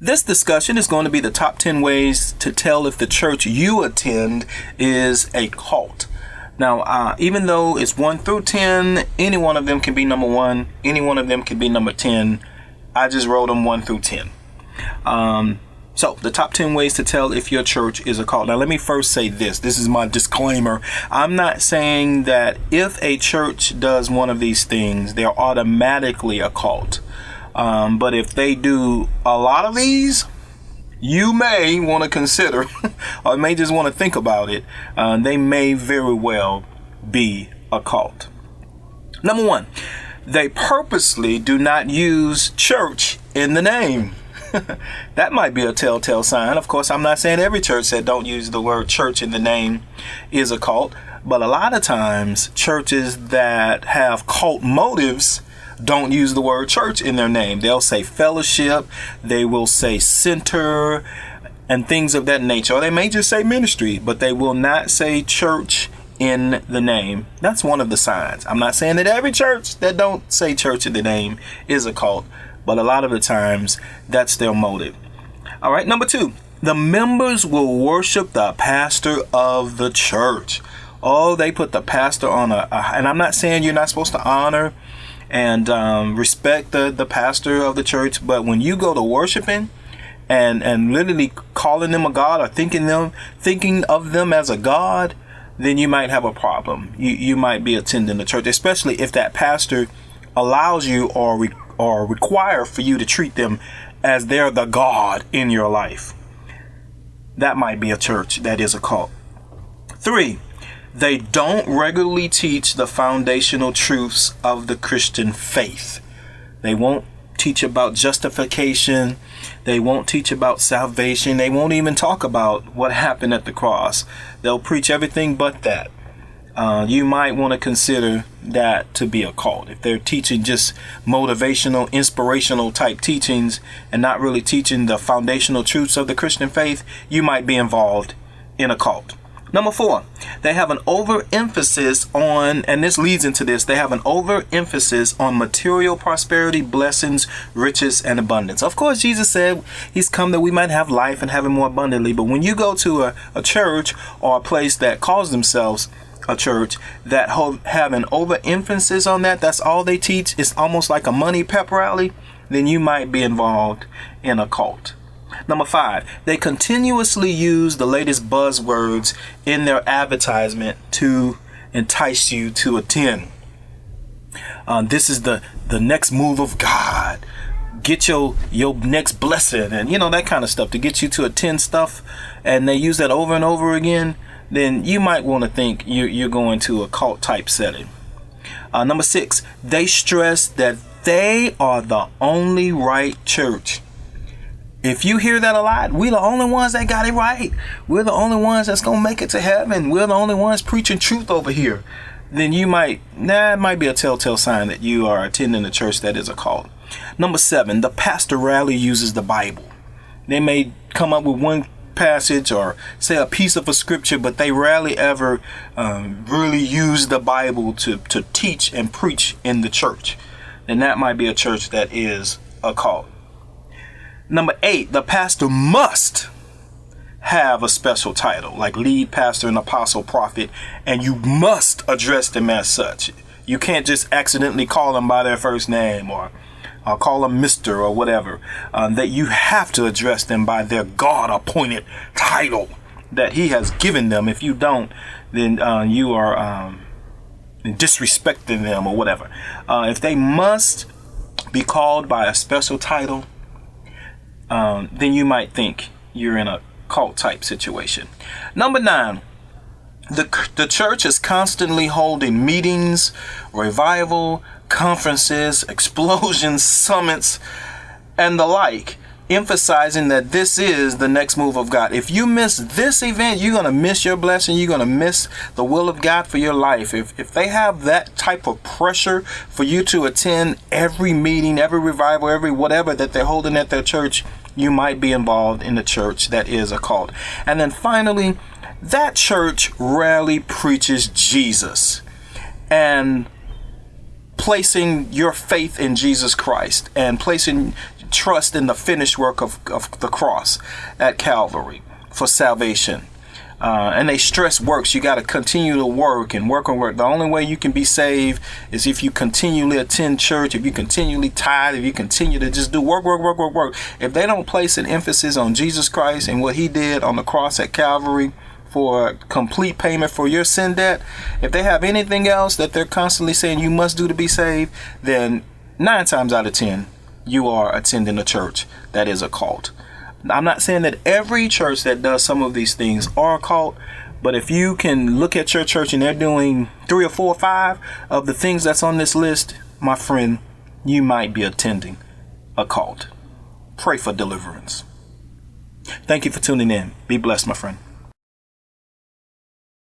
This discussion is going to be the top 10 ways to tell if the church you attend is a cult. Now, even though it's 1 through 10, any one of them can be number 1, any one of them can be number 10. I just wrote them 1 through 10. So the top 10 ways to tell if your church is a cult. Now, let me first say this. This is my disclaimer. I'm not saying that if a church does one of these things, they're automatically a cult. But if they do a lot of these, you may want to consider or may just want to think about it. They may very well be a cult. Number 1, they purposely do not use church in the name. That might be a telltale sign. Of course, I'm not saying every church that don't use the word church in the name is a cult. But a lot of times, churches that have cult motives don't use the word church in their name. They'll say fellowship, they will say center, and things of that nature. Or they may just say ministry, but they will not say church in the name. That's one of the signs. I'm not saying that every church that don't say church in the name is a cult, but a lot of the times that's their motive. All right, number 2, the members will worship the pastor of the church. Oh, they put the pastor on and I'm not saying you're not supposed to honor and respect the pastor of the church, but when you go to worshiping and literally calling them a god or thinking of them as a god, then you might have a problem. You might be attending the church, especially if that pastor allows you or require for you to treat them as they're the god in your life. That might be a church that is a cult. 3, they don't regularly teach the foundational truths of the Christian faith. They won't teach about justification. They won't teach about salvation. They won't even talk about what happened at the cross. They'll preach everything but that. You might want to consider that to be a cult. If they're teaching just motivational, inspirational type teachings and not really teaching the foundational truths of the Christian faith, you might be involved in a cult. Number 4, they have an overemphasis on, and this leads into this, they have an overemphasis on material prosperity, blessings, riches, and abundance. Of course, Jesus said he's come that we might have life and have it more abundantly. But when you go to a church or a place that calls themselves a church that have an overemphasis on that's all they teach, it's almost like a money pep rally, then you might be involved in a cult. Number 5, they continuously use the latest buzzwords in their advertisement to entice you to attend. This is the next move of God. Get your next blessing and that kind of stuff to get you to attend stuff. And they use that over and over again. Then you might want to think you're going to a cult type setting. Number 6, they stress that they are the only right church. If you hear that a lot, we're the only ones that got it right. We're the only ones that's going to make it to heaven. We're the only ones preaching truth over here. Then it might be a telltale sign that you are attending a church that is a cult. Number 7, the pastor rarely uses the Bible. They may come up with one passage or say a piece of a scripture, but they rarely ever really use the Bible to teach and preach in the church. And that might be a church that is a cult. Number 8, the pastor must have a special title like lead pastor and apostle prophet, and you must address them as such. You can't just accidentally call them by their first name or call them Mr. or whatever. That you have to address them by their God-appointed title that he has given them. If you don't, then you are disrespecting them or whatever. If they must be called by a special title, then you might think you're in a cult type situation. Number 9, the church is constantly holding meetings, revival, conferences, explosions, summits, and the like, emphasizing that this is the next move of God. If you miss this event, you're going to miss your blessing. You're going to miss the will of God for your life. If they have that type of pressure for you to attend every meeting, every revival, every whatever that they're holding at their church, you might be involved in the church that is a cult. And then finally, that church rarely preaches Jesus and placing your faith in Jesus Christ and placing trust in the finished work of the cross at Calvary for salvation. And they stress works. You got to continue to work and work and work. The only way you can be saved is if you continually attend church, if you continually tithe, if you continue to just do work. If they don't place an emphasis on Jesus Christ and what he did on the cross at Calvary for complete payment for your sin debt, if they have anything else that they're constantly saying you must do to be saved, then 9 times out of 10, you are attending a church that is a cult. I'm not saying that every church that does some of these things are a cult, but if you can look at your church and they're doing 3 or 4 or 5 of the things that's on this list, my friend, you might be attending a cult. Pray for deliverance. Thank you for tuning in. Be blessed, my friend.